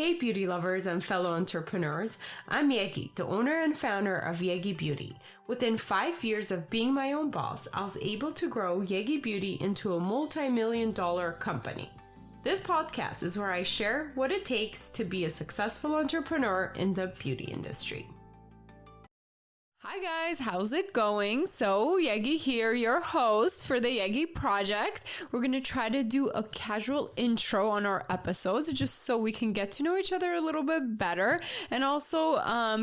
Hey beauty lovers and fellow entrepreneurs, I'm Yegi, the owner and founder of Yegi Beauty. Within 5 years of being my own boss, I was able to grow Yegi Beauty into a multi-million-dollar company. This podcast is where I share what it takes to be a successful entrepreneur in the beauty industry. Hi guys, how's it going? So Yegi here, your host for the Yegi Project. We're going to try to do a casual intro on our episodes just so we can get to know each other a little bit better and also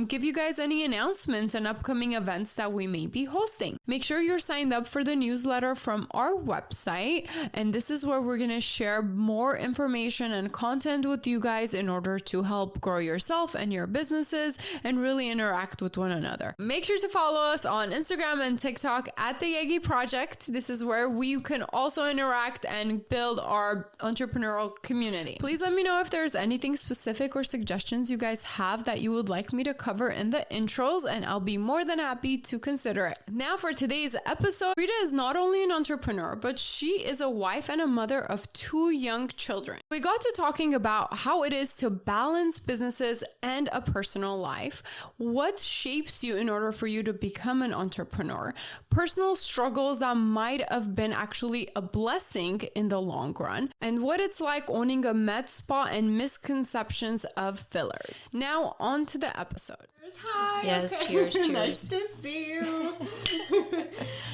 give you guys any announcements and upcoming events that we may be hosting. Make sure you're signed up for the newsletter from our website, and this is where we're going to share more information and content with you guys in order to help grow yourself and your businesses and really interact with one another. Make sure to follow us on Instagram and TikTok at the Yegi Project. This is where we can also interact and build our entrepreneurial community. Please let me know if there's anything specific or suggestions you guys have that you would like me to cover in the intros, and I'll be more than happy to consider it. Now for today's episode, Rita is not only an entrepreneur, but she is a wife and a mother of 2 young children. We got to talking about how it is to balance businesses and a personal life, what shapes you in order for you to become an entrepreneur, personal struggles that might have been actually a blessing in the long run, and what it's like owning a med spa and misconceptions of fillers. Now on to the episode. Hi. Yes, okay. cheers. Nice to see you.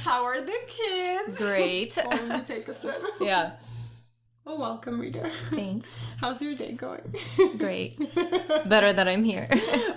How are the kids? Great. Oh, let me take a sip. Yeah. Well, welcome, Rita. Thanks. How's your day going? Great. Better that I'm here.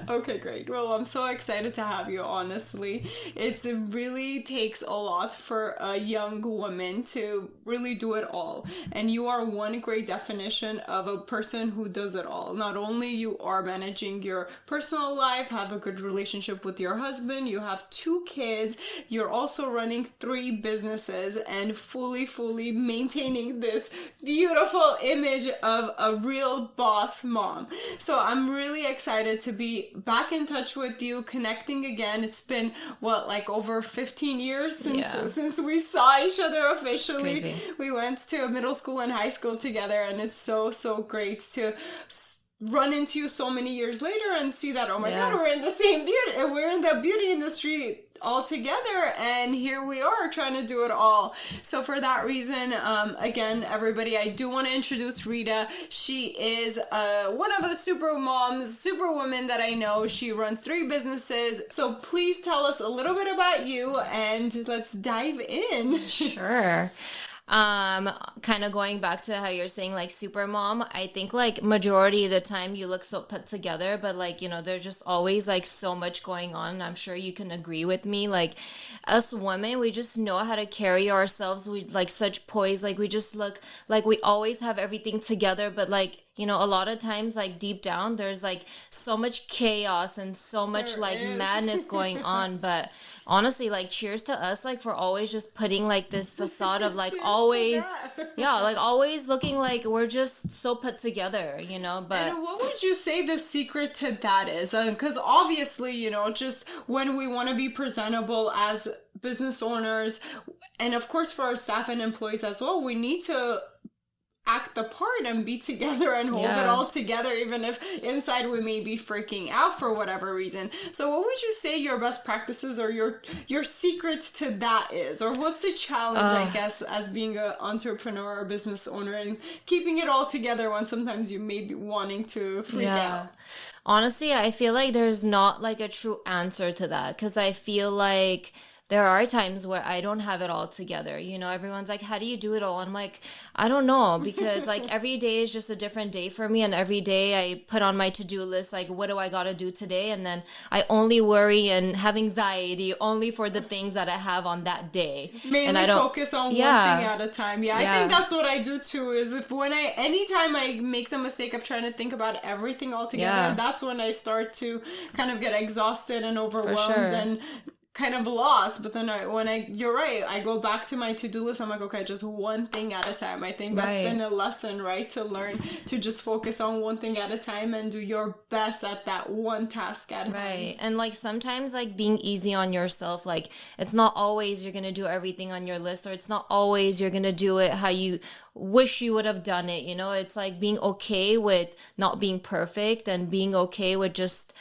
Okay, great. Well, I'm so excited to have you, honestly. It really takes a lot for a young woman to really do it all. And you are one great definition of a person who does it all. Not only you are managing your personal life, have a good relationship with your husband, you have 2 kids, you're also running 3 businesses and fully maintaining this beautiful image of a real boss mom. So I'm really excited to be back in touch with you, connecting again. It's been over 15 years since we saw each other officially. We went to middle school and high school together, and it's so great to run into you so many years later and see that, oh my God, we're in the beauty industry all together, and here we are trying to do it all. So for that reason, again, everybody, I do want to introduce Rita. She is one of the superwomen that I know. She runs 3 businesses. So please tell us a little bit about you and let's dive in. Sure. Kind of going back to how you're saying like super mom, I think like majority of the time you look so put together, but like, you know, there's just always like so much going on. I'm sure you can agree with me. Like us women, we just know how to carry ourselves with like such poise. Like we just look like we always have everything together, but like, you know, a lot of times, like deep down, there's like so much chaos and so much madness going on. But honestly, like cheers to us, like for always just putting like this facade of like always, like always looking like we're just so put together, you know. But and what would you say the secret to that is? Because obviously, you know, just when we want to be presentable as business owners, and of course for our staff and employees as well, we need to act the part and be together and hold it all together, even if inside we may be freaking out for whatever reason. So what would you say your best practices or your secret to that is? Or what's the challenge, I guess, as being an entrepreneur or business owner and keeping it all together when sometimes you may be wanting to freak out? Honestly, I feel like there's not like a true answer to that, because I feel like there are times where I don't have it all together. You know, everyone's like, how do you do it all? I'm like, I don't know, because like every day is just a different day for me. And every day I put on my to-do list, like, what do I got to do today? And then I only worry and have anxiety only for the things that I have on that day. Mainly and I don't focus on one thing at a time. I think that's what I do too, is anytime I make the mistake of trying to think about everything all together, that's when I start to kind of get exhausted and overwhelmed and kind of lost. But then you're right, I go back to my to-do list. I'm like, okay, just one thing at a time. I think that's been a lesson, right? To learn to just focus on one thing at a time and do your best at that one task at hand. Right. And like sometimes like being easy on yourself, like it's not always you're gonna do everything on your list, or it's not always you're gonna do it how you wish you would have done it. You know, it's like being okay with not being perfect, and being okay with just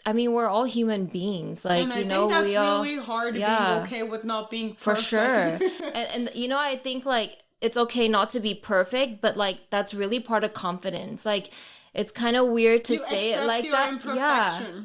I mean, we're all human beings. Like, and I think that's really hard, being okay with not being perfect. For sure. and you know, I think like it's okay not to be perfect, but like that's really part of confidence. Like it's kind of weird to say it like that.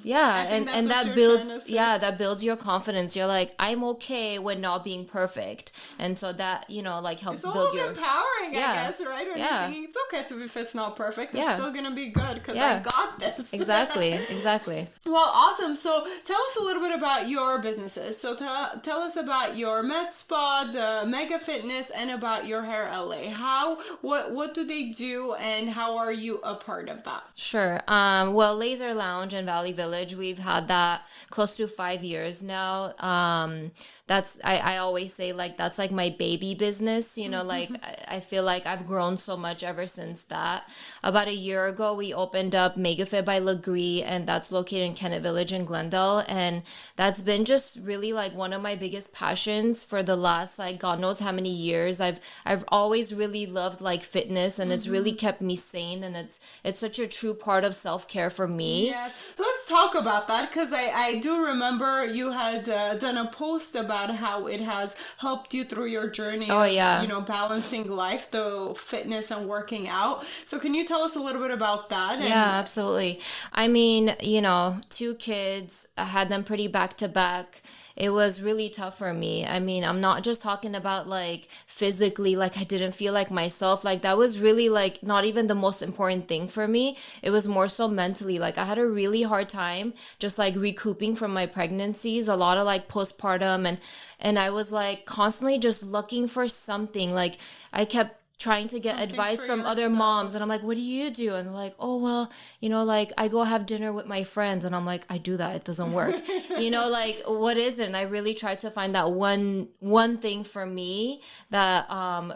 Yeah. And that builds that builds your confidence. You're like, I'm okay with not being perfect. And so that, you know, like helps build your... It's almost empowering, I guess, right? When you're thinking, it's okay if it's not perfect. It's still going to be good because I got this. Exactly. Well, awesome. So tell us a little bit about your businesses. So tell us about your Med Spa, the Mega Fitness, and about your Hair LA. What do they do, and how are you a part of that? Sure. Well, Laser Lounge in Valley Village, we've had that close to 5 years now. I always say like that's like my baby business, you know, like I feel like I've grown so much ever since that. About a year ago, we opened up MegaFit by Legree, and that's located in Kennett Village in Glendale. And that's been just really like one of my biggest passions for the last like God knows how many years. I've always really loved like fitness, and it's really kept me sane, and it's such a true part of self-care for me. Yes. Let's talk about that, because I do remember you had done a post about how it has helped you through your journey of, you know, balancing life, the fitness and working out. So can you tell us a little bit about that? Yeah, absolutely. I mean, you know, 2 kids, I had them pretty back to back. It was really tough for me. I mean, I'm not just talking about like physically, like I didn't feel like myself. Like that was really like not even the most important thing for me. It was more so mentally. Like I had a really hard time just like recouping from my pregnancies, a lot of like postpartum, and I was like constantly just looking for something. Like I kept trying to get something advice from other moms, and I'm like, what do you do? And they're like, oh, well, you know, like I go have dinner with my friends. And I'm like, I do that, it doesn't work. You know, like what is it? And I really tried to find that one thing for me that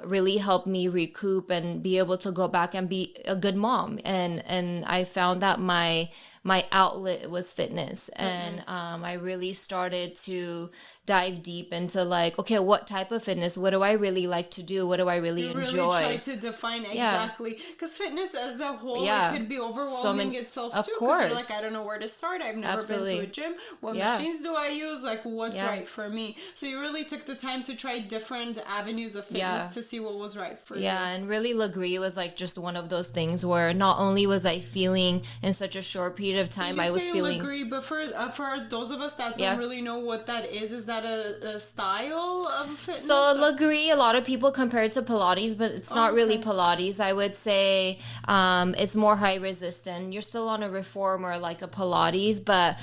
really helped me recoup and be able to go back and be a good mom. And I found that my outlet was fitness. And I really started to dive deep into like, okay, what type of fitness? What do I really like to do? What do I really enjoy? You really try to define exactly, because fitness as a whole, it could be overwhelming itself too. Of course. You're like, I don't know where to start. I've never been to a gym. What machines do I use? Like, what's right for me? So you really took the time to try different avenues of fitness to see what was right for you. Yeah, and really Legree was like just one of those things where not only was I feeling in such a short period of time, I was feeling... Legree, but for those of us that don't really know what that is that a style of fitness? So Legree, a lot of people compare it to Pilates, but it's not really Pilates. I would say it's more high resistant. You're still on a reformer like a Pilates, but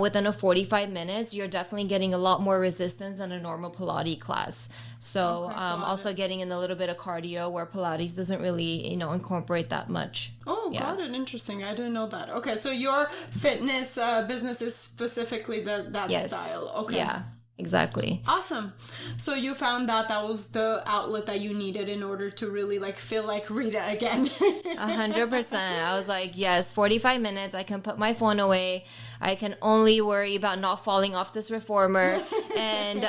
within a 45 minutes, you're definitely getting a lot more resistance than a normal Pilates class. So also getting in a little bit of cardio where Pilates doesn't really, you know, incorporate that much. Oh, got it. Interesting. I didn't know that. Okay, so your fitness business is specifically that style. Okay. Yeah. Exactly. Awesome. So you found that was the outlet that you needed in order to really like feel like Rita again. 100%. I was like, yes, 45 minutes. I can put my phone away. I can only worry about not falling off this reformer, and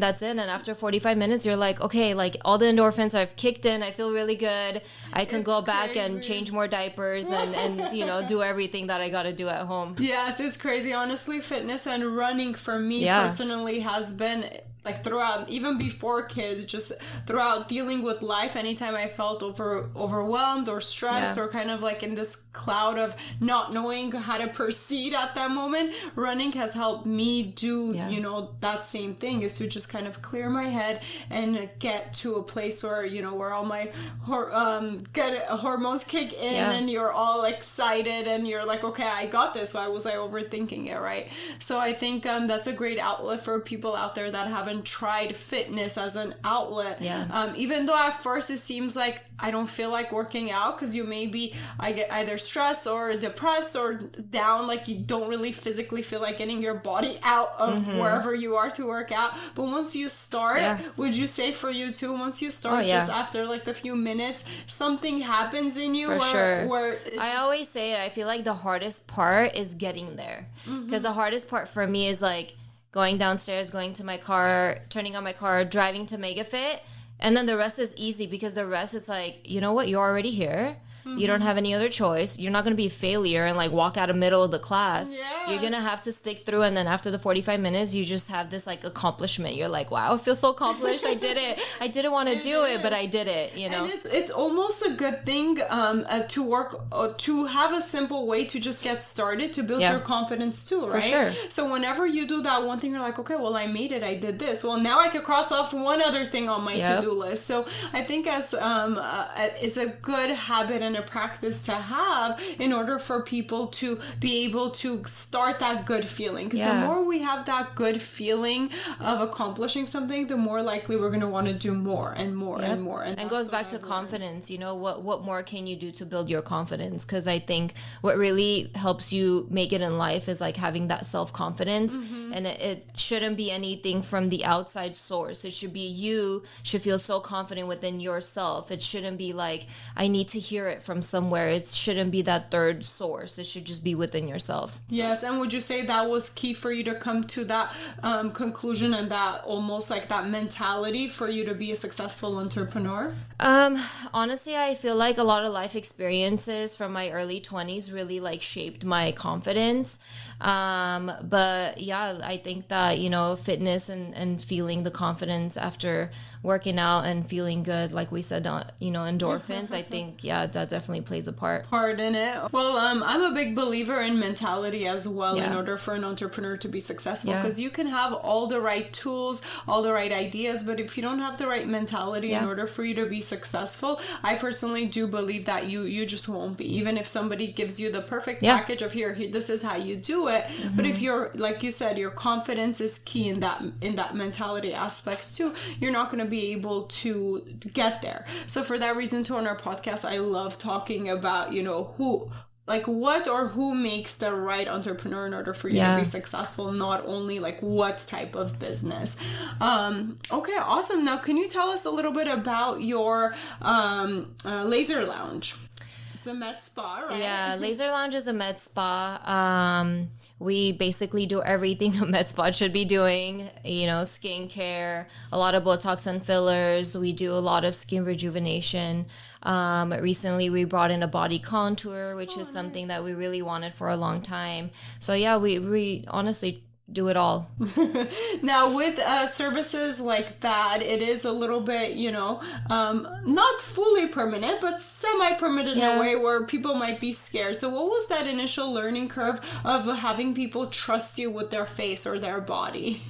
that's it. And after 45 minutes, you're like, okay, like all the endorphins have kicked in. I feel really good. I can go back and change more diapers and you know, do everything that I got to do at home. Yes, it's crazy. Honestly, fitness and running for me personally has been like throughout, even before kids, just throughout dealing with life, anytime I felt overwhelmed or stressed or kind of like in this cloud of not knowing how to proceed at that moment, running has helped me do, you know, that same thing, is to just kind of clear my head and get to a place where, you know, where all my hormones kick in and you're all excited and you're like, okay, I got this. Why was I overthinking it, right? So I think that's a great outlet for people out there that haven't haven't tried fitness as an outlet. Yeah. Even though at first it seems like I don't feel like working out, because I get either stressed or depressed or down, like you don't really physically feel like getting your body out of wherever you are to work out. But once you start, would you say for you too, once you start, just after like the few minutes, something happens in you? For sure. Where I always say it, I feel like the hardest part is getting there. Because the hardest part for me is like going downstairs, going to my car, turning on my car, driving to MegaFit. And then the rest is easy, because the rest, it's like, you know what, you're already here. You don't have any other choice. You're not going to be a failure and like walk out of middle of the class. Yeah. You're going to have to stick through. And then after the 45 minutes, you just have this like accomplishment. You're like, wow, I feel so accomplished. I did it. I didn't want to do it, but I did it, you know? And it's almost a good thing to work, to have a simple way to just get started, to build your confidence too, right? For sure. So whenever you do that one thing, you're like, okay, well, I made it. I did this. Well, now I could cross off one other thing on my to-do list. So I think as it's a good habit and a practice to have in order for people to be able to start that good feeling, because the more we have that good feeling of accomplishing something, the more likely we're going to want to do more and more and more. And it goes back to confidence. You know, what more can you do to build your confidence? Because I think what really helps you make it in life is like having that self-confidence. And it shouldn't be anything from the outside source. It should be you should feel so confident within yourself. It shouldn't be like, I need to hear it from somewhere. It shouldn't be that third source. It should just be within yourself. Yes. And would you say that was key for you to come to that conclusion and that almost like that mentality for you to be a successful entrepreneur? Honestly, I feel like a lot of life experiences from my early 20s really like shaped my confidence. But yeah, I think that, you know, fitness and feeling the confidence after working out and feeling good, like we said, you know, endorphins, I think, that definitely plays a part in it. Well, I'm a big believer in mentality as well in order for an entrepreneur to be successful, because you can have all the right tools, all the right ideas, but if you don't have the right mentality in order for you to be successful, I personally do believe that you just won't be. Even if somebody gives you the perfect package of here, this is how you do it, but if you're, like you said, your confidence is key in that mentality aspect too, you're not going to be able to get there. So for that reason too, on our podcast, I love talking about, you know, who makes the right entrepreneur in order for you to be successful, not only like what type of business. Okay, awesome. Now, can you tell us a little bit about your laser lounge? It's a med spa, right? Yeah, Laser Lounge is a med spa. We basically do everything a med spa should be doing, you know, skincare, a lot of Botox and fillers. We do a lot of skin rejuvenation. Recently, we brought in a body contour, which is something that we really wanted for a long time. So yeah, we honestly do it all. Now with services like that, it is a little bit, you know, not fully permanent, but semi-permanent in a way where people might be scared. So what was that initial learning curve of having people trust you with their face or their body?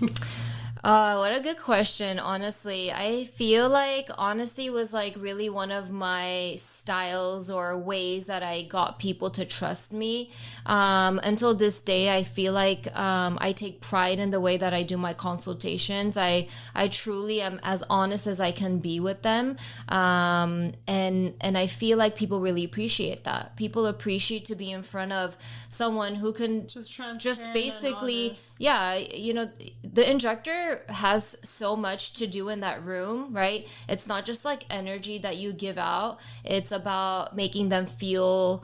What a good question. Honestly, I feel like honesty was like really one of my styles or ways that I got people to trust me. Until this day, I feel like I take pride in the way that I do my consultations. I truly am as honest as I can be with them. And I feel like people really appreciate that. People appreciate to be in front of someone who can just basically, you know, the injector has so much to do in that room, right? It's not just like energy that you give out. It's about making them feel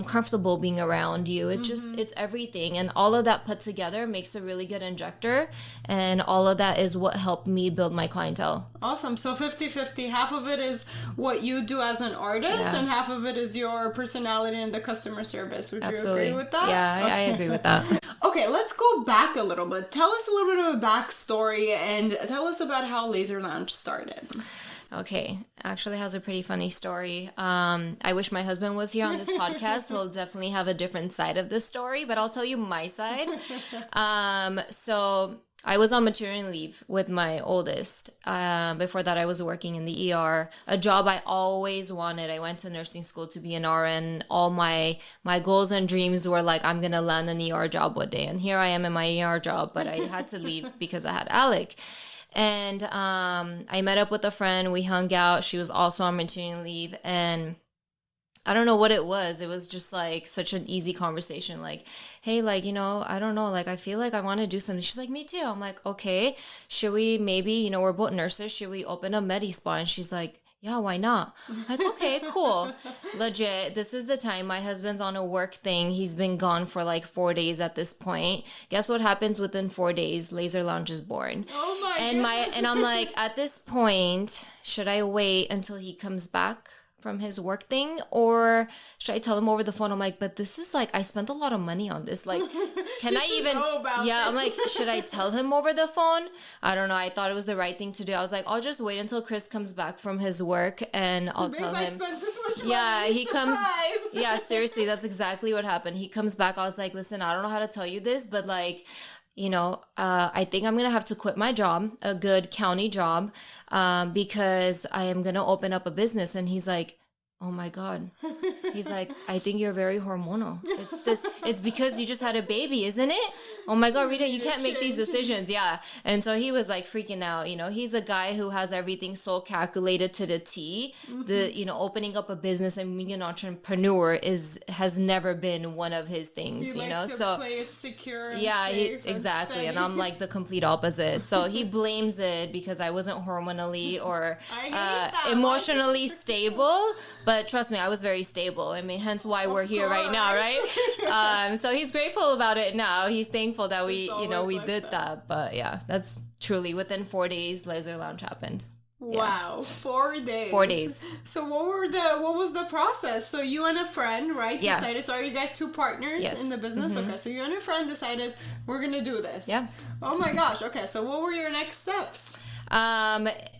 comfortable being around you. It's everything. And all of that put together makes a really good injector. And all of that is what helped me build my clientele. Awesome. So 50-50. Half of it is what you do as an artist and half of it is your personality and the customer service. Would you agree with that? Yeah, I agree with that. Okay, let's go back a little bit. Tell us a little bit of a backstory and tell us about how Laser Lounge started. Okay, actually has a pretty funny story. I wish my husband was here on this podcast. He'll definitely have a different side of this story, but I'll tell you my side. So I was on maternity leave with my oldest. Before that, I was working in the ER, a job I always wanted. I went to nursing school to be an RN. All my goals and dreams were like, I'm going to land an ER job one day. And here I am in my ER job, but I had to leave because I had Alec. And I met up with a friend. We hung out. She was also on maternity leave. And I don't know what it was. It was just like such an easy conversation. Like, hey, like, I don't know. Like, I feel like I want to do something. She's like, me too. I'm like, okay, should we maybe, we're both nurses. Should we open a Medi spa? And she's like, yeah, why not? I'm like, okay, cool. Legit. This is the time my husband's on a work thing. He's been gone for like 4 days at this point. Guess what happens within 4 days? Laser Lounge is born. Oh my goodness. And I'm like, at this point, should I wait until he comes back from his work thing, or should I tell him over the phone? I'm like, but this is like, I spent a lot of money on this. Like, can I even, I'm like, should I tell him over the phone? I don't know. I thought it was the right thing to do. I was like, I'll just wait until Chris comes back from his work and I'll tell him. I spent this much money. He Surprise. comes. Yeah, seriously, that's exactly what happened. He comes back. I was like, listen, I don't know how to tell you this, but like, I think I'm going to have to quit my job, a good county job, because I am going to open up a business. And he's like, oh my God. He's like, I think you're very hormonal. It's because you just had a baby, isn't it? Oh my God, Rita, you can't make these decisions. Yeah. And so he was like freaking out. He's a guy who has everything so calculated to the T. Mm-hmm. Opening up a business and being an entrepreneur has never been one of his things, so play it secure and safe exactly. And I'm like the complete opposite. So he blames it because I wasn't hormonally or emotionally stable. But trust me, I was very stable. I mean, hence why we're here right now, right? So he's grateful about it now. He's thankful that we did that. But yeah, that's truly within 4 days, Laser Lounge happened. Wow, yeah. 4 days. 4 days. So what was the process? So you and a friend, right, decided, so are you guys two partners in the business? Mm-hmm. Okay, so you and a friend decided, we're going to do this. Yeah. Oh my gosh, okay, so what were your next steps?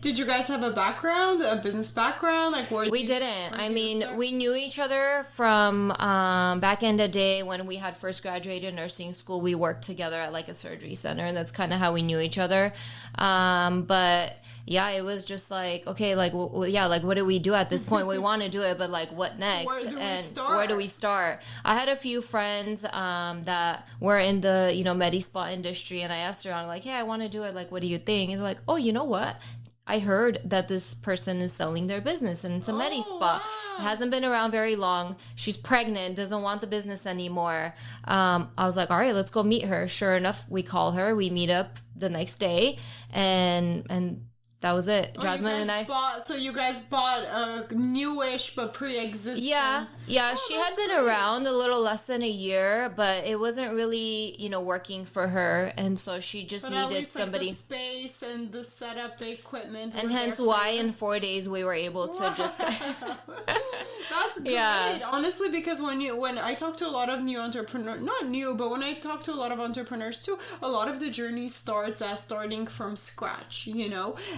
Did you guys have a business background? Like, we didn't. I mean, we knew each other from back in the day when we had first graduated nursing school. We worked together at like a surgery center, and that's kind of how we knew each other. But yeah, it was just like, okay, like, like, what do we do at this point? We want to do it, but like, what next? Where do we start? I had a few friends that were in the, Medi spa industry, and I asked around, like, hey, I want to do it. Like, what do you think? And they're like, oh, you know what? I heard that this person is selling their business, and it's a Medi spa. Wow. It hasn't been around very long. She's pregnant, doesn't want the business anymore. I was like, all right, let's go meet her. Sure enough, we call her. We meet up the next day, and that was it. Jasmine and I. So you guys bought a newish but pre-existing. Yeah. She had been around a little less than a year, but it wasn't really, working for her, and so she just needed somebody. Like the space and the setup, the equipment, and hence why in 4 days we were able to just. That's great. Yeah. Honestly, because when I talk to a lot of new entrepreneurs, not new, but when I talk to a lot of entrepreneurs too, a lot of the journey starts as starting from scratch,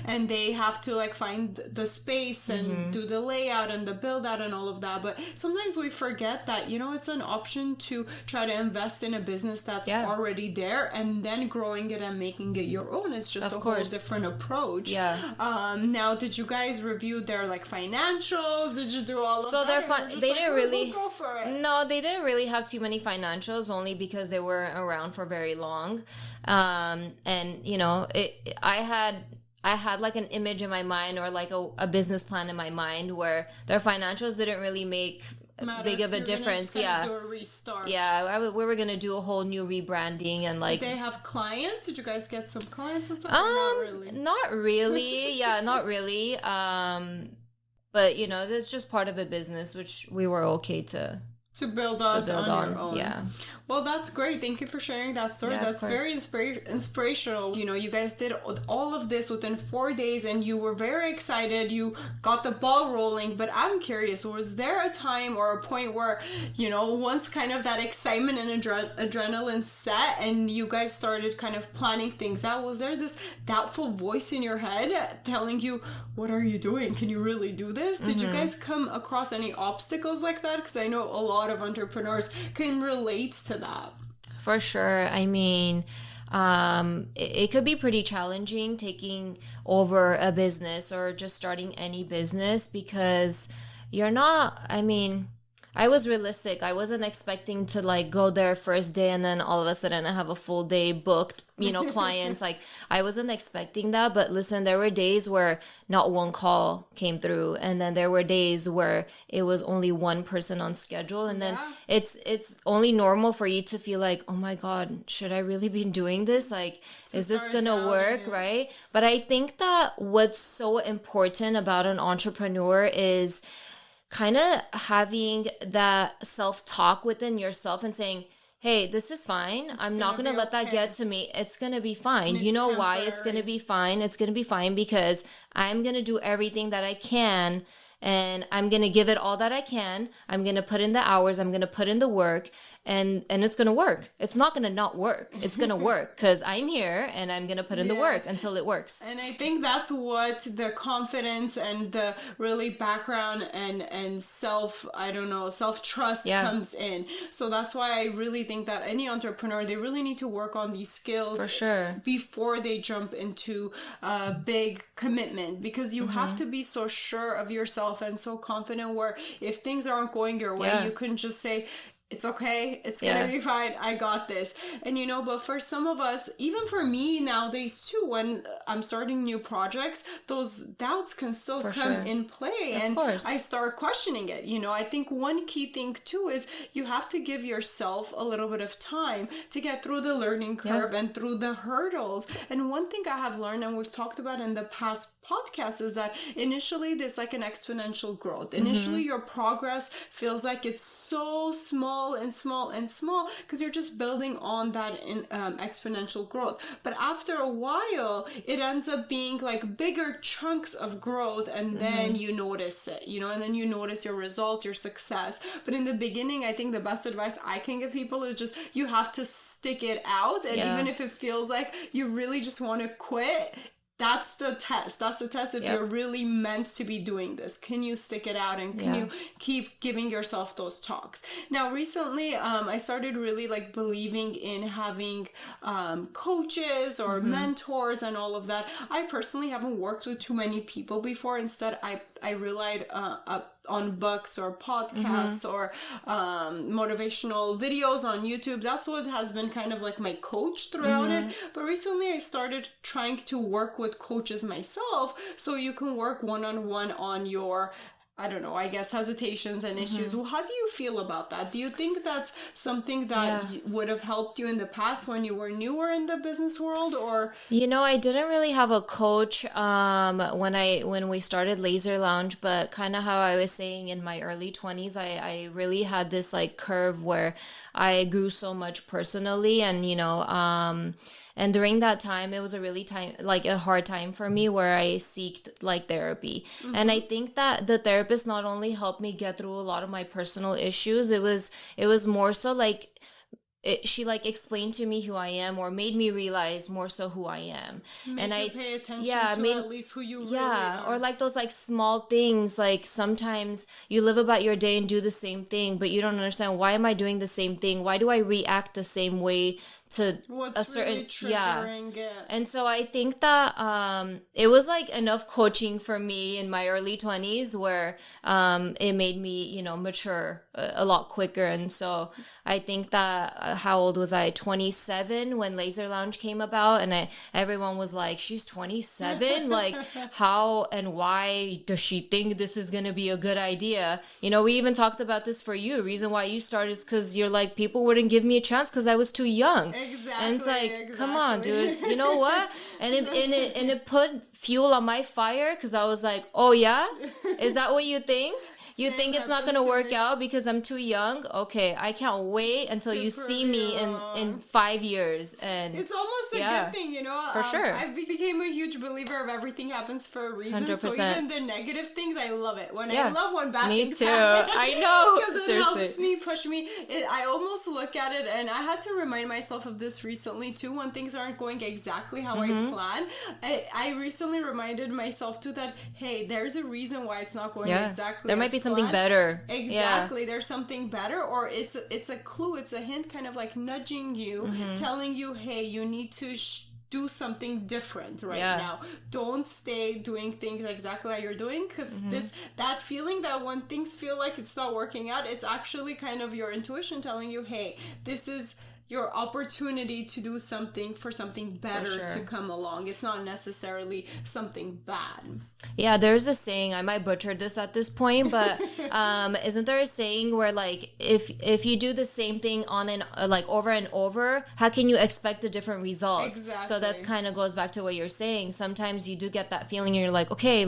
and they have to like find the space and do the layout and the build out and all of that. But sometimes we forget that, it's an option to try to invest in a business that's already there and then growing it and making it your own. It's just whole different approach. Yeah. Now, did you guys review their like financials? Did you do all of that? So they didn't really go for it? No, they didn't really have too many financials, only because they weren't around for very long. And I had like an image in my mind, or like a business plan in my mind, where their financials didn't really make big of a difference. Do a restart. Yeah, we were gonna do a whole new rebranding and like. Did they have clients? Did you guys get some clients and stuff? Not really. Yeah, not really. But that's just part of a business, which we were okay to build on your own. Yeah. Well, that's great. Thank you for sharing that story. That's very inspirational. You guys did all of this within 4 days and you were very excited. You got the ball rolling. But I'm curious, was there a time or a point where, once kind of that excitement and adrenaline set and you guys started kind of planning things out, was there this doubtful voice in your head telling you, what are you doing? Can you really do this? Did you guys come across any obstacles like that? Because I know a lot of entrepreneurs can relate to that. For sure. I mean, it could be pretty challenging taking over a business or just starting any business, because you're not, I was realistic. I wasn't expecting to like go there first day and then all of a sudden I have a full day booked, clients. Like I wasn't expecting that. But listen, there were days where not one call came through, and then there were days where it was only one person on schedule, and then it's only normal for you to feel like, oh my God, should I really be doing this? Like, is this gonna work, right? But I think that what's so important about an entrepreneur is kind of having that self-talk within yourself and saying, hey, this is fine. I'm not going to let that get to me. It's going to be fine. You know why it's going to be fine? It's going to be fine because I'm going to do everything that I can, and I'm going to give it all that I can. I'm going to put in the hours. I'm going to put in the work, and it's going to work. It's not going to not work. It's going to work because I'm here and I'm going to put in the work until it works. And I think that's what the confidence and the really background and self-trust comes in. So that's why I really think that any entrepreneur, they really need to work on these skills for sure before they jump into a big commitment, because you have to be so sure of yourself and so confident where if things aren't going your way, you can just say, it's okay. It's going to be fine. I got this. And, but for some of us, even for me nowadays too, when I'm starting new projects, those doubts can still come in play. Of course. I start questioning it. I think one key thing too is you have to give yourself a little bit of time to get through the learning curve and through the hurdles. And one thing I have learned, and we've talked about in the past podcast, is that initially there's like an exponential growth. Initially your progress feels like it's so small because you're just building on that exponential growth. But after a while it ends up being like bigger chunks of growth, and then you notice it, and then you notice your results, your success. But in the beginning, I think the best advice I can give people is just you have to stick it out, and even if it feels like you really just want to quit, that's the test. That's the test if you're really meant to be doing this. Can you stick it out, and can you keep giving yourself those talks? Now, recently, I started really like believing in having coaches or mentors and all of that. I personally haven't worked with too many people before. Instead, I relied on books or podcasts or motivational videos on YouTube. That's what has been kind of like my coach throughout it. But recently I started trying to work with coaches myself, so you can work one-on-one on your I guess hesitations and issues. Well, how do you feel about that? Do you think that's something that would have helped you in the past when you were newer in the business world, or? I didn't really have a coach when we started Laser Lounge, but kind of how I was saying, in my early 20s, I really had this like curve where I grew so much personally, and and during that time, it was a hard time for me where I seeked like therapy. And I think that the therapist not only helped me get through a lot of my personal issues, it was more so like, she like explained to me who I am, or made me realize more so who I am. And I pay attention to at least who you really are. Or like those like small things, like sometimes you live about your day and do the same thing, but you don't understand, why am I doing the same thing? Why do I react the same way to what's a certain really triggering it? And so I think that it was like enough coaching for me in my early 20s where it made me mature a lot quicker. And so I think that how old was I? 27 when Laser Lounge came about, and everyone was like, she's 27, like how and why does she think this is gonna be a good idea? We even talked about this for you. The reason why you started is because you're like, people wouldn't give me a chance because I was too young. Exactly. And it's like, come on, dude. You know what? And it put fuel on my fire, because I was like, oh yeah, is that what you think? You think it's not going to work out because I'm too young? Okay, I can't wait until you see me in 5 years. And it's almost a good thing, For sure. I became a huge believer of everything happens for a reason. 100%. So even the negative things, I love it. I love when bad things happen. I know. Because it helps me, push me. I almost look at it, and I had to remind myself of this recently too, when things aren't going exactly how I plan. I recently reminded myself too that, hey, there's a reason why it's not going exactly there might be something better. Exactly. There's something better, or it's a clue, it's a hint, kind of like nudging you, telling you, hey, you need to do something different now. Don't stay doing things exactly like you're doing, because that feeling that when things feel like it's not working out, it's actually kind of your intuition telling you, hey, this is your opportunity to do something for something better to come along. It's not necessarily something bad. Yeah, there's a saying, I might butcher this at this point, but isn't there a saying where like if you do the same thing on and like over and over, how can you expect a different result? Exactly. So that kind of goes back to what you're saying. Sometimes you do get that feeling and you're like, okay,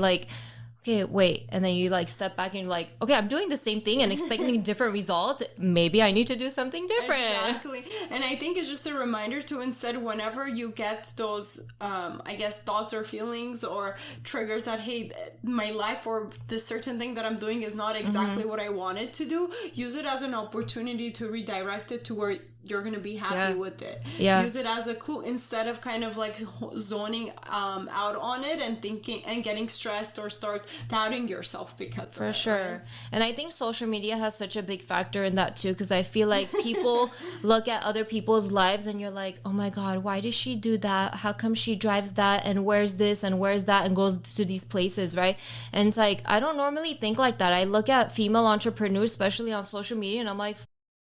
wait. And then you like step back and you're like, okay, I'm doing the same thing and expecting a different result. Maybe I need to do something different. Exactly. And I think it's just a reminder to instead, whenever you get those, thoughts or feelings or triggers that, hey, my life or this certain thing that I'm doing is not exactly what I wanted to do, use it as an opportunity to redirect it to where you're going to be happy with it. Yeah. Use it as a clue instead of kind of like zoning out on it and thinking and getting stressed or start doubting yourself because of it. For sure. Right? And I think social media has such a big factor in that too, because I feel like people look at other people's lives and you're like, oh my God, why does she do that? How come she drives that and wears this and wears that and goes to these places, right? And it's like, I don't normally think like that. I look at female entrepreneurs, especially on social media, and I'm like,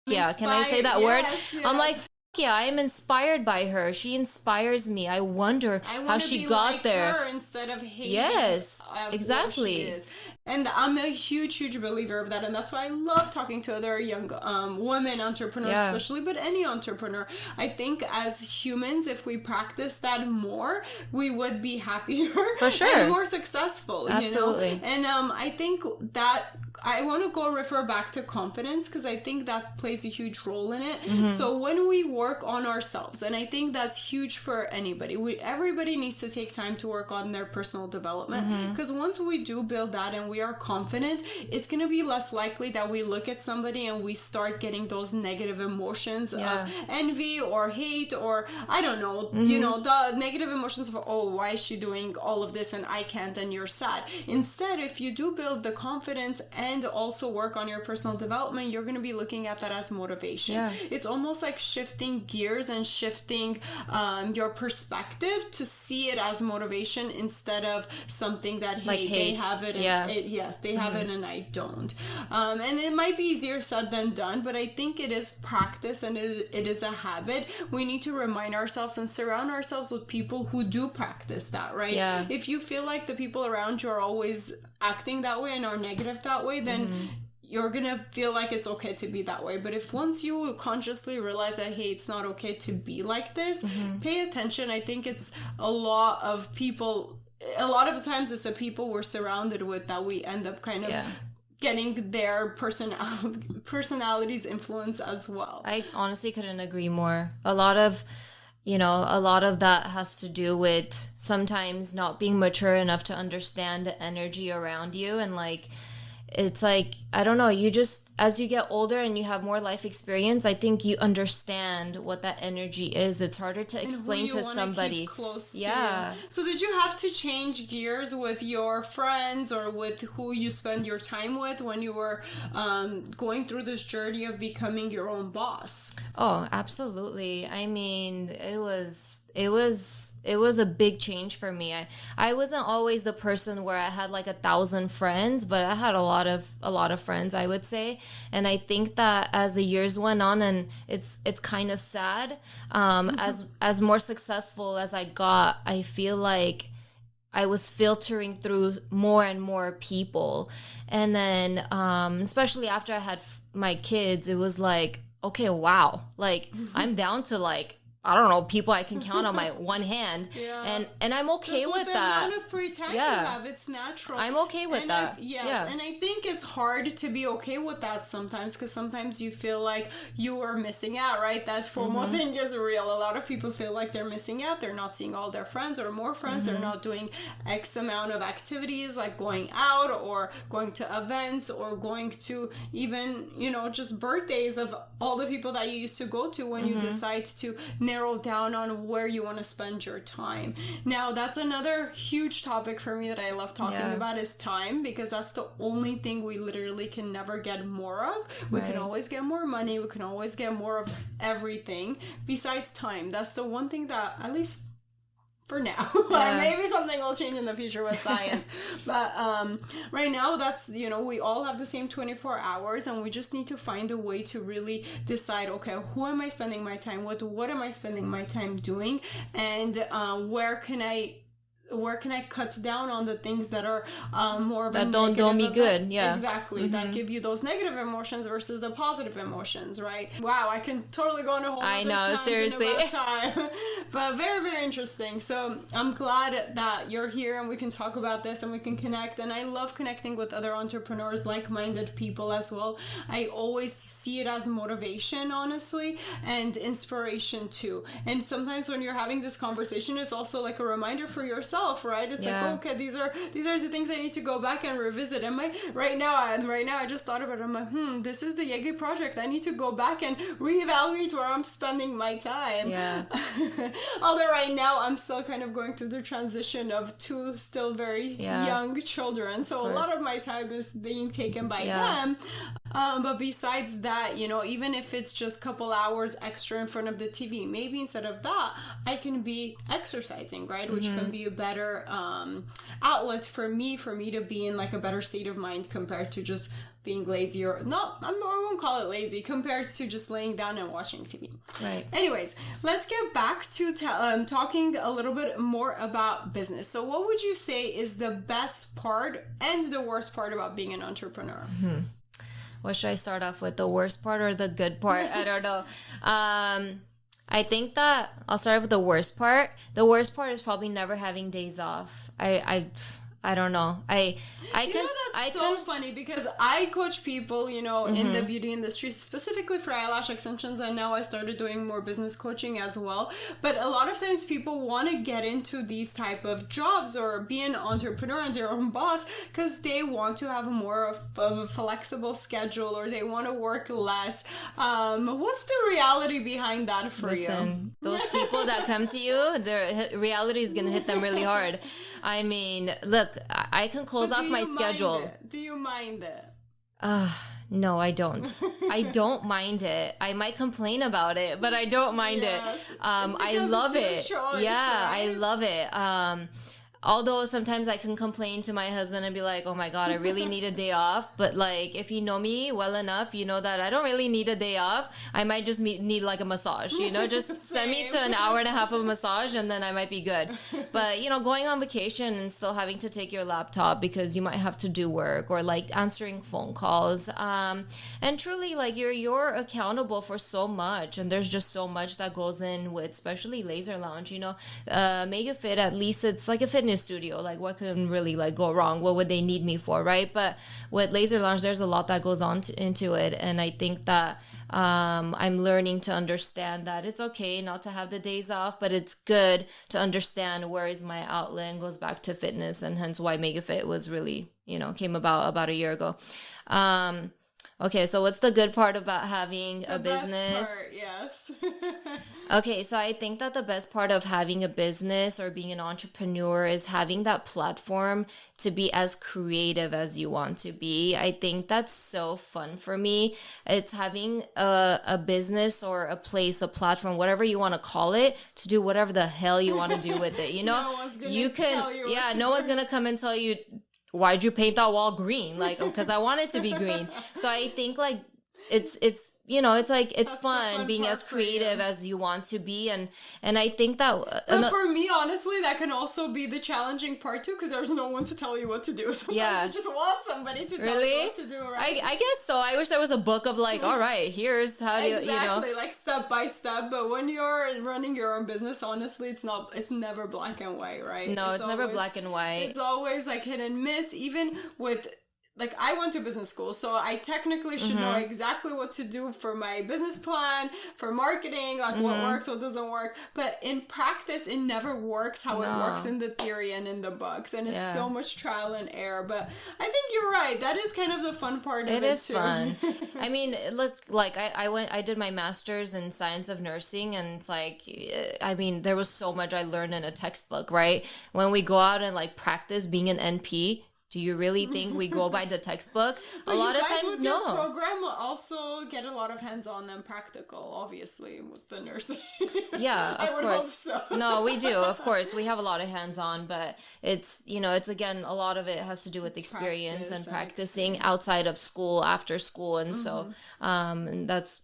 yeah, can I say that word? Yes. I'm like, yeah, I am inspired by her. She inspires me. I wonder how she got like there. Her instead of hating. Yes, exactly. She is. And I'm a huge believer of that, and that's why I love talking to other young women entrepreneurs, especially, but any entrepreneur. I think as humans, if we practice that more, we would be happier for sure and more successful. Absolutely. You know? And I think that I want to refer back to confidence, because I think that plays a huge role in it. So when we work on ourselves, and I think that's huge for anybody, everybody needs to take time to work on their personal development, because once we do build that and we are confident, it's going to be less likely that we look at somebody and we start getting those negative emotions of envy or hate, or I don't know, you know, the negative emotions of, oh, why is she doing all of this and I can't, and you're sad. Instead, if you do build the confidence and also work on your personal development, you're going to be looking at that as motivation. It's almost like shifting gears and shifting your perspective to see it as motivation instead of something that, hey, like they have it and they have it and I don't. And it might be easier said than done, but I think it is practice and it is a habit. We need to remind ourselves and surround ourselves with people who do practice that, right? If you feel like the people around you are always acting that way and are negative that way, then you're gonna feel like it's okay to be that way. But if once you consciously realize that, hey, it's not okay to be like this, pay attention. I think it's a lot of the times it's the people we're surrounded with that we end up kind of getting their personalities influence as well. I honestly couldn't agree more. A lot of that has to do with sometimes not being mature enough to understand the energy around you. And like, it's like, I don't know, you just, as you get older and you have more life experience, I think you understand what that energy is. It's harder to explain to somebody. Keep close to. So did you have to change gears with your friends or with who you spend your time with when you were going through this journey of becoming your own boss? Oh, absolutely. I mean, it was a big change for me. I wasn't always the person where I had like 1,000 friends, but I had a lot of friends, I would say. And I think that as the years went on, and it's kind of sad, as more successful as I got, I feel like I was filtering through more and more people. And then especially after I had my kids, it was like, okay, wow, like I'm down to like, I don't know, people I can count on my one hand. And I'm okay with that. The amount of free time you have, it's natural. I'm okay with that. And I think it's hard to be okay with that sometimes, because sometimes you feel like you are missing out, right? That FOMO thing is real. A lot of people feel like they're missing out. They're not seeing all their friends or more friends. They're not doing X amount of activities, like going out or going to events or going to even, just birthdays of all the people that you used to go to when you decide to narrow down on where you want to spend your time. Now, that's another huge topic for me that I love talking about is time, because that's the only thing we literally can never get more of. We can always get more money. We can always get more of everything besides time. That's the one thing that, at least for now. Or maybe something will change in the future with science. But right now, that's, we all have the same 24 hours, and we just need to find a way to really decide, okay, who am I spending my time with? What am I spending my time doing? And where can I cut down on the things that are more of that don't do me good? Yeah, exactly. That give you those negative emotions versus the positive emotions, right? Wow, I can totally go on a whole other seriously about time. But very, very interesting. So I'm glad that you're here and we can talk about this and we can connect. And I love connecting with other entrepreneurs, like-minded people as well. I always see it as motivation, honestly, and inspiration too. And sometimes when you're having this conversation, it's also like a reminder for yourself, right? It's like, okay, these are the things I need to go back and revisit. And right now I just thought about it. I'm like, this is the Yegi Project. I need to go back and reevaluate where I'm spending my time. Yeah. Although right now I'm still kind of going through the transition of two still very young children, so a lot of my time is being taken by them. But besides that, even if it's just a couple hours extra in front of the TV, maybe instead of that, I can be exercising, right? Which can be a better outlet for me to be in like a better state of mind compared to just being lazy, or not, I won't call it lazy, compared to just laying down and watching TV. Right. Anyways, let's get back to talking a little bit more about business. So what would you say is the best part and the worst part about being an entrepreneur? What should I start off with? The worst part or the good part? I don't know. I think that I'll start with the worst part. The worst part is probably never having days off. I don't know. That's funny because I coach people, in the beauty industry, specifically for eyelash extensions, and now I started doing more business coaching as well. But a lot of times people want to get into these type of jobs or be an entrepreneur and their own boss because they want to have more of a flexible schedule, or they want to work less. What's the reality behind that for you? Those people that come to you, their reality is going to hit them really hard. I mean, look, I can close off my schedule. Do you mind it? No, I don't. I don't mind it. I might complain about it, but I don't mind it. I love it. Choice, yeah, right? I love it. Although sometimes I can complain to my husband and be like, oh my God, I really need a day off. But like, if you know me well enough, you know that I don't really need a day off. I might just need like a massage, just send me to an hour and a half of a massage and then I might be good. But, going on vacation and still having to take your laptop because you might have to do work, or like answering phone calls. And truly, like you're accountable for so much. And there's just so much that goes in with, especially Laser Lounge, Make It Fit, at least it's like a fitness studio. Like what can really like go wrong? What would they need me for, right? But with Laser Lounge, there's a lot that goes on into it, and I think that I'm learning to understand that it's okay not to have the days off, but it's good to understand where is my outlet, and goes back to fitness, and hence why Make It Fit was really came about a year ago. Okay, so what's the good part about having a business? Best part, yes. Okay, so I think that the best part of having a business or being an entrepreneur is having that platform to be as creative as you want to be. I think that's so fun for me. It's having a business or a place, a platform, whatever you want to call it, to do whatever the hell you want to do with it. No one's gonna tell you no one's going to come and tell you, why'd you paint that wall green? Like, because I want it to be green. So I think like it's it's fun being as creative as you want to be, and I think that but for me, honestly, that can also be the challenging part too, because there's no one to tell you what to do. Sometimes you just want somebody to tell you what to do, right? I guess so. I wish there was a book of like, all right, here's how to exactly, like step by step. But when you're running your own business, honestly, it's never black and white, right? No, it's never black and white. It's always like hit and miss, even with. Like, I went to business school, so I technically should know exactly what to do for my business plan, for marketing, like what works, what doesn't work. But in practice, it never works how it works in the theory and in the books. And it's so much trial and error. But I think you're right. That is kind of the fun part of it, too. It is fun. I mean, look, like, I did my master's in science of nursing, and it's like, I mean, there was so much I learned in a textbook, right? When we go out and, like, practice being an NP, Do you really think we go by the textbook? But a lot you of guys times, with no. your program will also get a lot of hands-on and practical, obviously, with the nursing. Yeah, of I would course. hope so. No, we do. Of course, we have a lot of hands-on, but it's, it's again, a lot of it has to do with experience and practicing outside of school, after school, and so, and that's,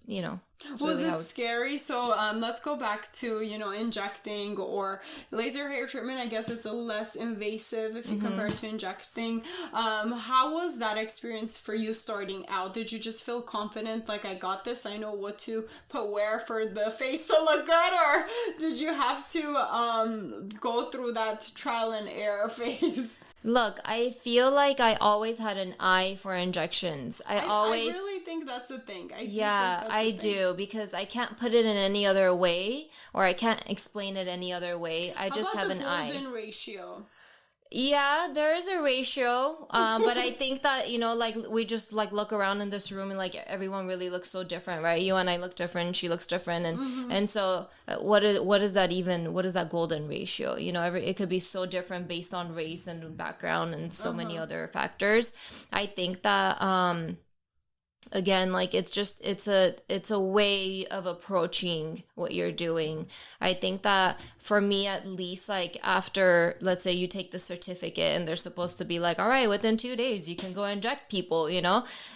that's Was really it scary? So let's go back to, injecting or laser hair treatment. I guess it's a less invasive if you compare it to injecting. How was that experience for you starting out? Did you just feel confident, like, I got this, I know what to put where for the face to look good? Or did you have to go through that trial and error phase? Look, I feel like I always had an eye for injections. I really think that's a thing. I do, because I can't put it in any other way, or I can't explain it any other way. I just have an eye. How about the golden ratio? Yeah, there is a ratio, but I think that, like, we just, like, look around in this room and, like, everyone really looks so different, right? You and I look different, she looks different, and so what is that golden ratio? It could be so different based on race and background and so many other factors. I think that, again, like, it's a way of approaching what you're doing. I think that for me, at least, like, after, let's say you take the certificate and they're supposed to be like, all right, within 2 days you can go inject people,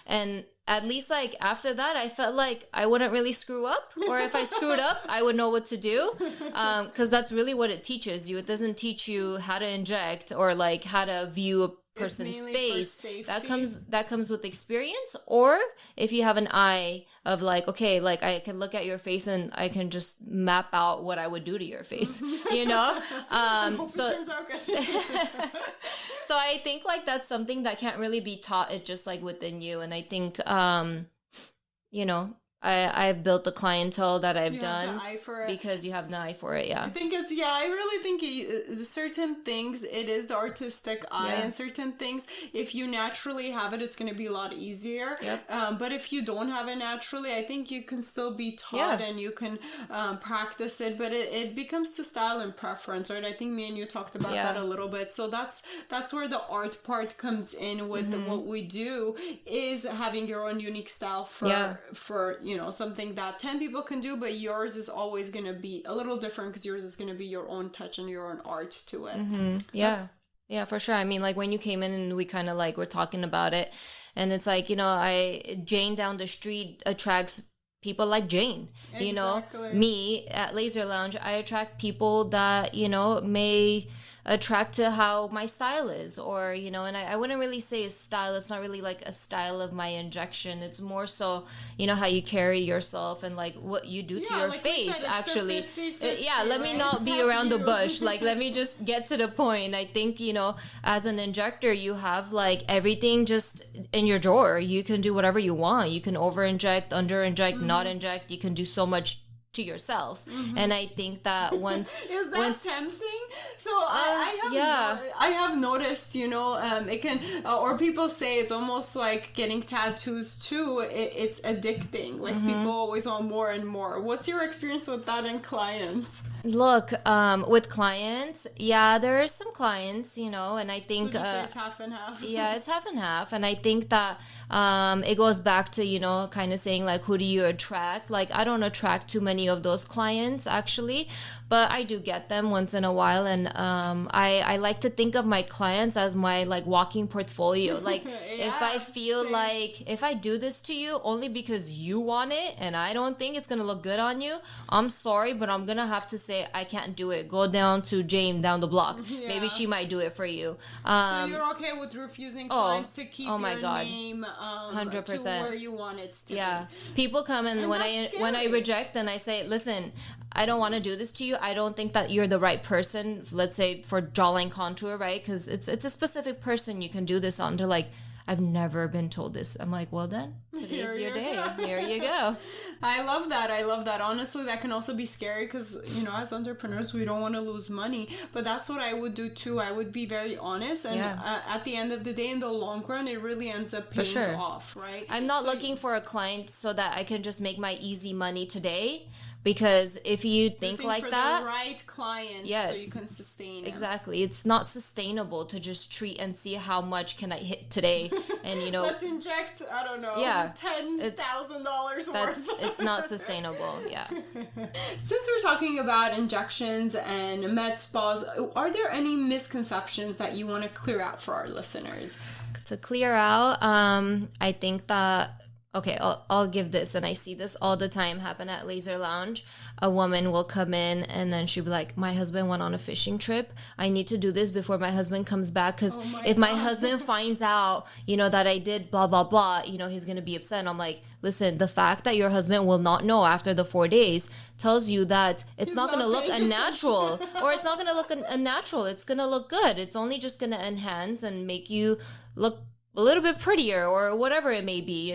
and at least, like, after that, I felt like I wouldn't really screw up, or if I screwed up, I would know what to do, because that's really what it teaches you. It doesn't teach you how to inject or, like, how to view a person's face. That comes with experience, or if you have an eye of, like, okay, like, I can look at your face and I can just map out what I would do to your face, so I think, like, that's something that can't really be taught. It's just, like, within you. And I think I've built the clientele that I've done because you have an eye for it. Yeah, I think I really think certain things, it is the artistic eye, and certain things, if you naturally have it, it's going to be a lot easier. Yep. But if you don't have it naturally, I think you can still be taught and you can practice it, but it becomes to style and preference, right? I think me and you talked about that a little bit. So that's where the art part comes in with what we do, is having your own unique style for something that 10 people can do, but yours is always going to be a little different, because yours is going to be your own touch and your own art to it. Yeah, for sure. I mean, like, when you came in and we kind of, like, were talking about it, and it's like, Jane down the street attracts people like Jane. Exactly. Me at Laser Lounge, I attract people that, may attract to how my style is, or, and I wouldn't really say a style. It's not really like a style of my injection. It's more so, how you carry yourself and, like, what you do to your face, actually. 50-50, let me not be around the bush. Like, let me just get to the point. I think, as an injector, you have, like, everything just in your drawer. You can do whatever you want. You can over inject, under inject, not inject. You can do so much to yourself. And I think that once is that tempting? So I have noticed, it can, or people say it's almost like getting tattoos too. It's addicting. Like, people always want more and more. What's your experience with that in clients? Look, with clients, there are some clients, and I think Would you say it's half and half? Yeah, it's half and half, and I think that it goes back to, kind of saying, like, who do you attract? Like, I don't attract too many of those clients, actually, but I do get them once in a while, and I like to think of my clients as my, like, walking portfolio. Like, if I feel like, if I do this to you only because you want it and I don't think it's gonna look good on you, I'm sorry, but I'm gonna have to say I can't do it. Go down to Jane down the block. Maybe she might do it for you. So you're okay with refusing clients to keep your name 100% to where you want it to be. People come and when I reject, and I say, listen, I don't want to do this to you. I don't think that you're the right person, let's say, for jawline contour, right? Because it's a specific person you can do this on. They're like, I've never been told this. I'm like, well then, today's your day. Here you go. I love that. Honestly, that can also be scary because, as entrepreneurs, we don't want to lose money. But that's what I would do too. I would be very honest. And at the end of the day, in the long run, it really ends up paying off, right? I'm not looking for a client so that I can just make my easy money today. Because if you think for like that, the right clients, yes, so you can sustain it. Exactly. It's not sustainable to just treat and see how much can I hit today, and let's inject, I don't know, $10,000 worth. It's not sustainable. Yeah. Since we're talking about injections and med spas, are there any misconceptions that you want to clear out for our listeners? To clear out, I think that, okay, I'll give this, and I see this all the time happen at Laser Lounge. A woman will come in and then she'll be like, my husband went on a fishing trip. I need to do this before my husband comes back, because if my husband finds out, that I did blah, blah, blah, he's going to be upset. And I'm like, listen, the fact that your husband will not know after the 4 days tells you that it's not going to look unnatural, or it's not going to look unnatural. It's going to look good. It's only just going to enhance and make you look a little bit prettier, or whatever it may be,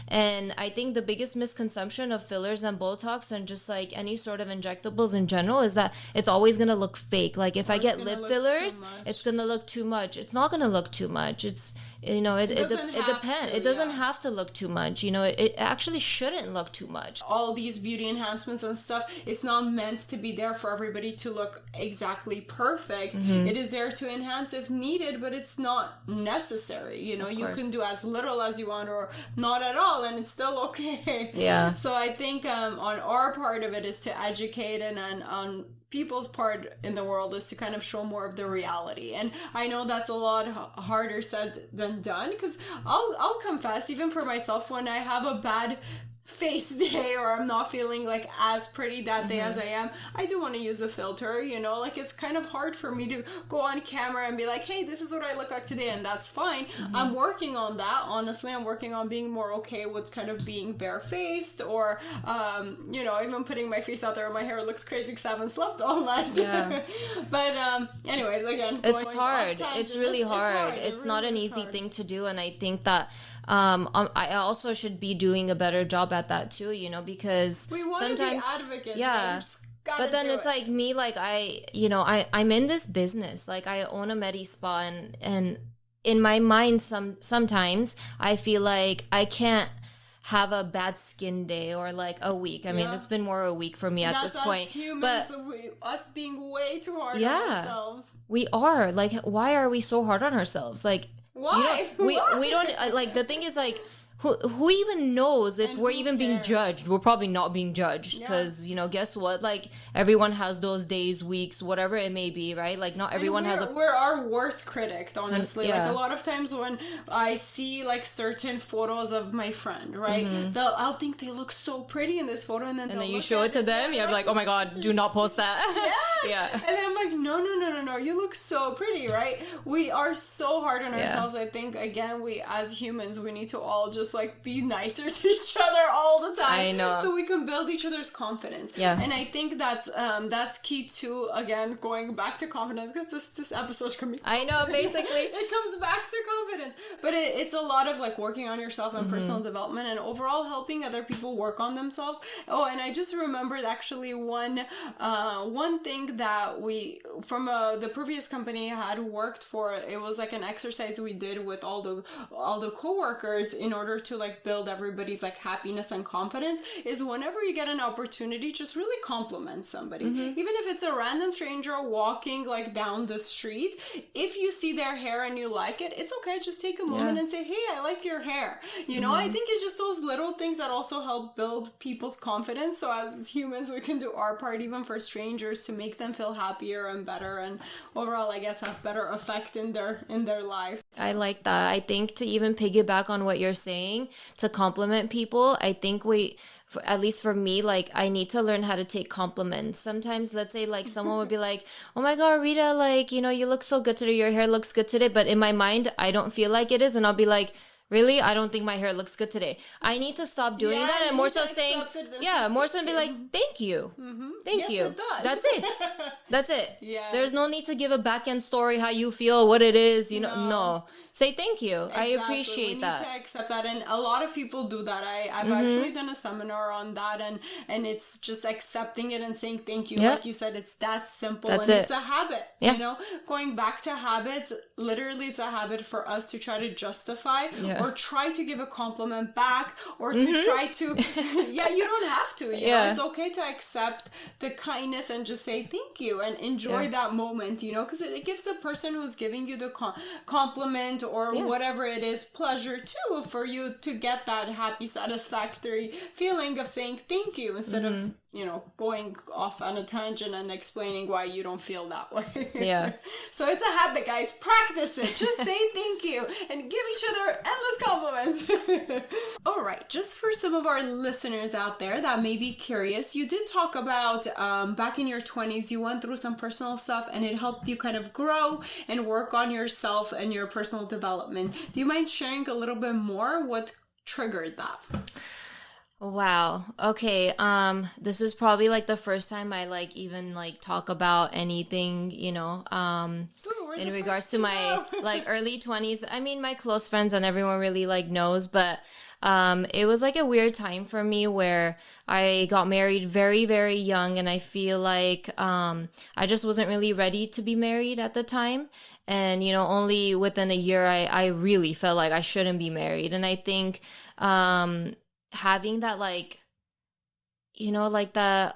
And I think the biggest misconception of fillers and Botox and just like any sort of injectables in general is that it's always going to look fake. Like if I get lip fillers, it's going to look too much. It's not going to look too much. It's, it depends. It doesn't have to look too much. It actually shouldn't look too much. All these beauty enhancements and stuff, it's not meant to be there for everybody to look exactly perfect. It is there to enhance if needed, but it's not necessary. You can do as little as you want, or not at all, and it's still okay. Yeah. So I think on our part of it is to educate, and on people's part in the world is to kind of show more of the reality. And I know that's a lot harder said than done, because I'll confess, even for myself, when I have a bad face day, or I'm not feeling like as pretty that day as I am, I do want to use a filter. Like it's kind of hard for me to go on camera and be like, hey, this is what I look like today, and that's fine. I'm working on that. Honestly, I'm working on being more okay with kind of being barefaced, or even putting my face out there and my hair looks crazy because I haven't slept all night. Yeah. But anyways, again, it's hard. It's really hard. It's not an easy thing to do, and I think that I also should be doing a better job at that too, because we want sometimes to be advocates. Yeah. But then it's like me, like I'm in this business, like I own a Medi spa, and in my mind, sometimes I feel like I can't have a bad skin day or like a week. I mean, it's been more a week for me at this point. Humans, but us being way too hard on ourselves. We are. Like, why are we so hard on ourselves? Like, why? We don't, like, the thing is, like, who even knows if we're even being judged? We're probably not being judged, because guess what? Like, everyone has those days, weeks, whatever it may be, right? Like, not everyone has a. We're our worst critic, honestly. Like, a lot of times when I see like certain photos of my friend, right? I'll think they look so pretty in this photo, and then you show it to them. You're like, oh my god, do not post that. Yeah. And then I'm like, no, you look so pretty, right? We are so hard on ourselves. I think again, we as humans, we need to all just like be nicer to each other all the time. I know. So we can build each other's confidence. Yeah. And I think that's key to, again, going back to confidence, because this episode's gonna be. I know, basically. It comes back to confidence. But it's a lot of like working on yourself and personal development, and overall helping other people work on themselves. Oh, and I just remembered actually one thing that we, from the previous company I had worked for, it was like an exercise we did with all the coworkers in order to like build everybody's like happiness and confidence, is whenever you get an opportunity, just really compliment somebody. Even if it's a random stranger walking like down the street, if you see their hair and you like it, it's okay, just take a moment and say, hey, I like your hair. I think it's just those little things that also help build people's confidence. So as humans, we can do our part even for strangers to make them feel happier and better, and overall, I guess, have better effect in their life. I like that. I think to even piggyback on what you're saying, to compliment people, I think at least for me, like, I need to learn how to take compliments. Sometimes, let's say, like, someone would be like, oh my god, Rita, like, you look so good today, your hair looks good today, but in my mind, I don't feel like it is, and I'll be like, really? I don't think my hair looks good today. I need to stop doing that, and more so saying, more so be like, thank you. Thank you. It does. That's it. That's it. Yeah. There's no need to give a back end story, how you feel, what it is, no. say thank you. Exactly. I appreciate we that. need to accept that, and a lot of people do that. I've actually done a seminar on that, and it's just accepting it and saying thank you. Yeah. Like you said, it's that simple. That's and it. It's a habit. Yeah. You know, going back to habits, literally it's a habit for us to try to justify or try to give a compliment back, or to try to you don't have to, you know, it's okay to accept the kindness and just say thank you and enjoy that moment, you know, because it gives the person who's giving you the compliment or whatever it is pleasure too, for you to get that happy, satisfactory feeling of saying thank you, instead of, you know, going off on a tangent and explaining why you don't feel that way. Yeah. So it's a habit, guys. Practice it. Just say thank you and give each other endless compliments. All right. Just for some of our listeners out there that may be curious, you did talk about back in your 20s, you went through some personal stuff and it helped you kind of grow and work on yourself and your personal development. Do you mind sharing a little bit more what triggered that? Wow. Okay. This is probably like the first time I like even like talk about anything, you know, in regards to my like early 20s. I mean, my close friends and everyone really like knows, but it was like a weird time for me where I got married very, very young, and I feel like I just wasn't really ready to be married at the time. And, you know, only within a year I really felt like I shouldn't be married. And I think having that, like, you know, like that,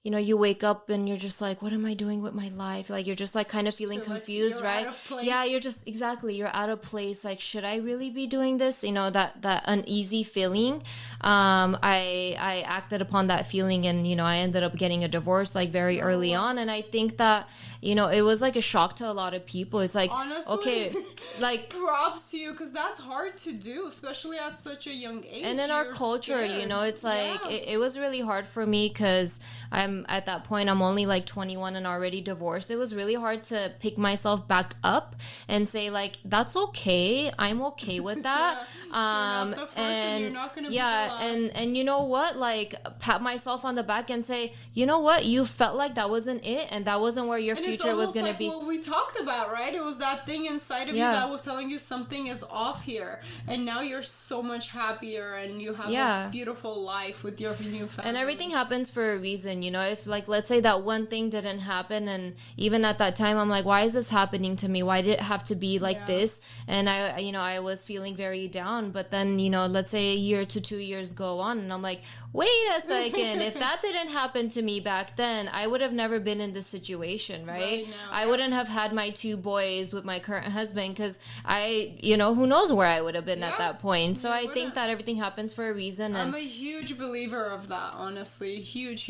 you know, you wake up and you're just like, what am I doing with my life? Like, you're just like kind of feeling confused, right? Yeah, you're just, exactly, you're out of place. Like, should I really be doing this? You know, that uneasy feeling. I acted upon that feeling, and, you know, I ended up getting a divorce like very early on. And I think that, you know, it was like a shock to a lot of people. It's like, honestly, okay, like, props to you, because that's hard to do, especially at such a young age. And in our culture, you know, it's like, it was really hard for me, because I'm at that point, I'm only like 21 and already divorced. It was really hard to pick myself back up and say, like, that's okay. I'm okay with that. You're not the first, and you're not gonna be the last. And you know what? Like, pat myself on the back and say, you know what? You felt like that wasn't it, and that wasn't where your future was going to be. What we talked about, right? It was that thing inside of you that was telling you something is off here, and now you're so much happier, and you have a beautiful life with your new family. And everything happens for a reason, you know. If, like, let's say that one thing didn't happen, and even at that time I'm like, why is this happening to me? Why did it have to be like this? And I, you know, I was feeling very down. But then, you know, let's say a year to 2 years go on, and I'm like, wait a second, if that didn't happen to me back then, I would have never been in this situation, right? I wouldn't have had my 2 boys with my current husband, because I, you know, who knows where I would have been at that point. So I think that everything happens for a reason. And I'm a huge believer of that, honestly. Huge.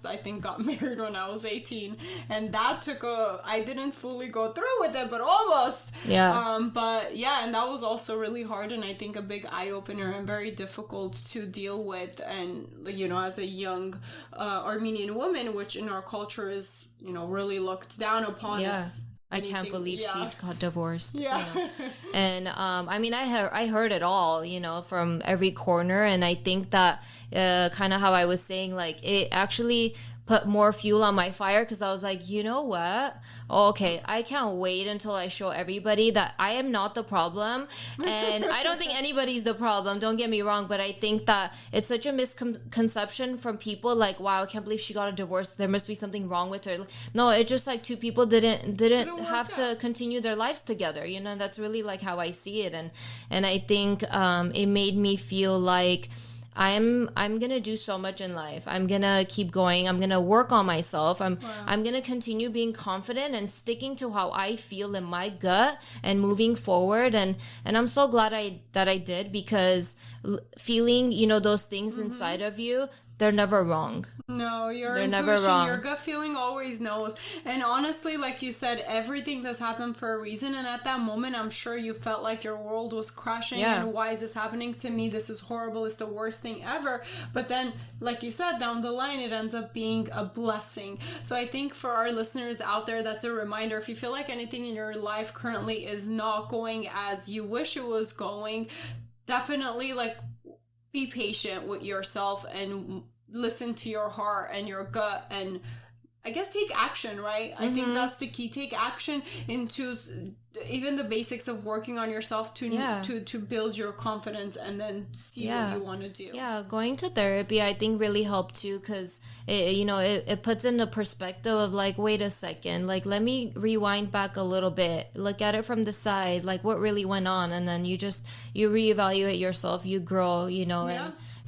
I think got married when I was 18, and that I didn't fully go through with it, but almost. But yeah, and that was also really hard, and I think a big eye-opener and very difficult to deal with. And, you know, as a young Armenian woman, which in our culture is, you know, really looked down upon. I can't believe she got divorced. And I mean, I heard it all, you know, from every corner. And I think that kind of how I was saying, like, it actually put more fuel on my fire, because I was like, you know what? Okay, I can't wait until I show everybody that I am not the problem. And I don't think anybody's the problem, don't get me wrong, but I think that it's such a misconception from people, like, wow, I can't believe she got a divorce, there must be something wrong with her. No, it's just like 2 people didn't have to continue their lives together, you know. That's really like how I see it. And I think it made me feel like I'm gonna do so much in life. I'm gonna keep going. I'm gonna work on myself. I'm gonna continue being confident and sticking to how I feel in my gut and moving forward. And I'm so glad that I did, because feeling, you know, those things inside of you, they're never wrong. No, they're never wrong. Your gut feeling always knows. And honestly, like you said, everything does happen for a reason. And at that moment, I'm sure you felt like your world was crashing. And why is this happening to me? This is horrible. It's the worst thing ever. But then, like you said, down the line, it ends up being a blessing. So I think for our listeners out there, that's a reminder. If you feel like anything in your life currently is not going as you wish it was going, definitely, like, be patient with yourself and listen to your heart and your gut, and I guess take action, right? I think that's the key. Take action into even the basics of working on yourself to build your confidence and then see what you want to do. Yeah, going to therapy I think really helped too, because it puts in the perspective of like, wait a second, like let me rewind back a little bit, look at it from the side, like what really went on, and then you reevaluate yourself, you grow,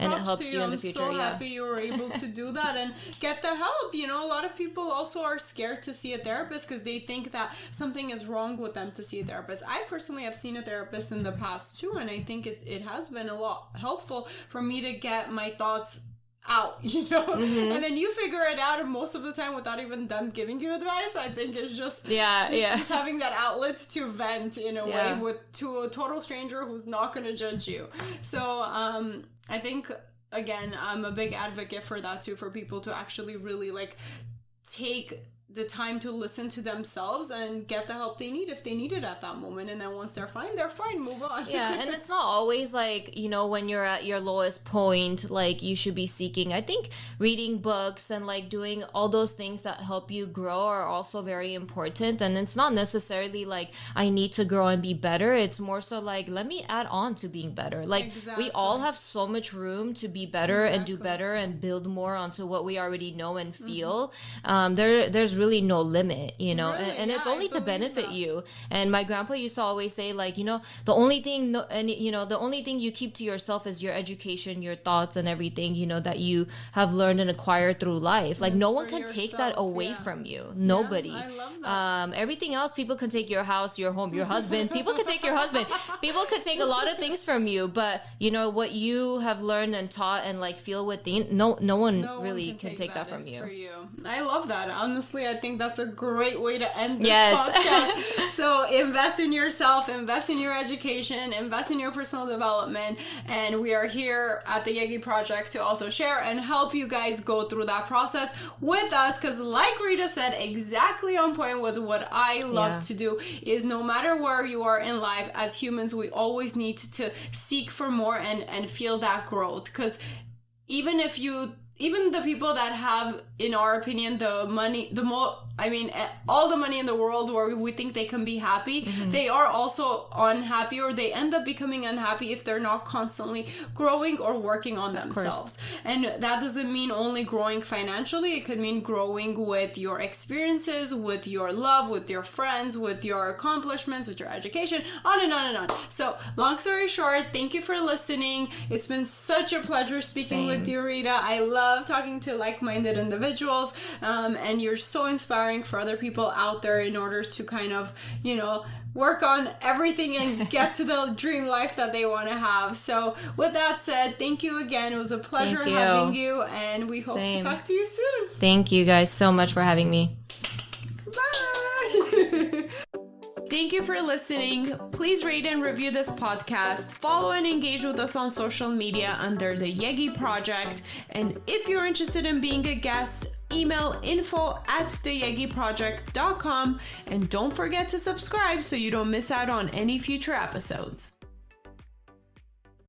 and it helps you in the future. I'm so happy you were able to do that and get the help. A lot of people also are scared to see a therapist because they think that something is wrong with them to see a therapist. I personally have seen a therapist in the past too, and I think it has been a lot helpful for me to get my thoughts out, and then you figure it out, and most of the time without even them giving you advice. I think it's just just having that outlet to vent in a way to a total stranger who's not going to judge you. So I think, again, I'm a big advocate for that too, for people to actually really like take the time to listen to themselves and get the help they need if they need it at that moment. And then once they're fine, move on. Yeah, and it's not always like, when you're at your lowest point, like you should be seeking. I think reading books and like doing all those things that help you grow are also very important. And it's not necessarily like I need to grow and be better. It's more so like, let me add on to being better. Like we all have so much room to be better and do better and build more onto what we already know and feel. There's really no limit, and it's only to benefit you. And my grandpa used to always say, like, the only thing the only thing you keep to yourself is your education, your thoughts, and everything that you have learned and acquired through life. Like no one can take that away from you. Nobody. I love that. Everything else, people can take your house, your home, your husband. People can take your husband. People can take a lot of things from you, but what you have learned and taught and like feel within, no one really can take that from you. For you. I love that. Honestly, I think that's a great way to end this podcast. So invest in yourself, invest in your education, invest in your personal development. And we are here at the Yegi Project to also share and help you guys go through that process with us. Because like Rita said, exactly on point with what I love to do is no matter where you are in life, as humans, we always need to seek for more and feel that growth. Because even the people that have, in our opinion, all the money in the world where we think they can be happy, they are also unhappy, or they end up becoming unhappy if they're not constantly growing or working on themselves. And that doesn't mean only growing financially. It could mean growing with your experiences, with your love, with your friends, with your accomplishments, with your education, on and on and on. So long story short, thank you for listening. It's been such a pleasure speaking with you, Rita. I love talking to like-minded individuals, and you're so inspiring for other people out there in order to kind of, work on everything and get to the dream life that they want to have. So with that said, thank you again. It was a pleasure having you, and we hope to talk to you soon. Thank you guys so much for having me. Bye. Thank you for listening. Please rate and review this podcast. Follow and engage with us on social media under the Yegi Project. And if you're interested in being a guest, email info@theyegiproject.com. And don't forget to subscribe so you don't miss out on any future episodes.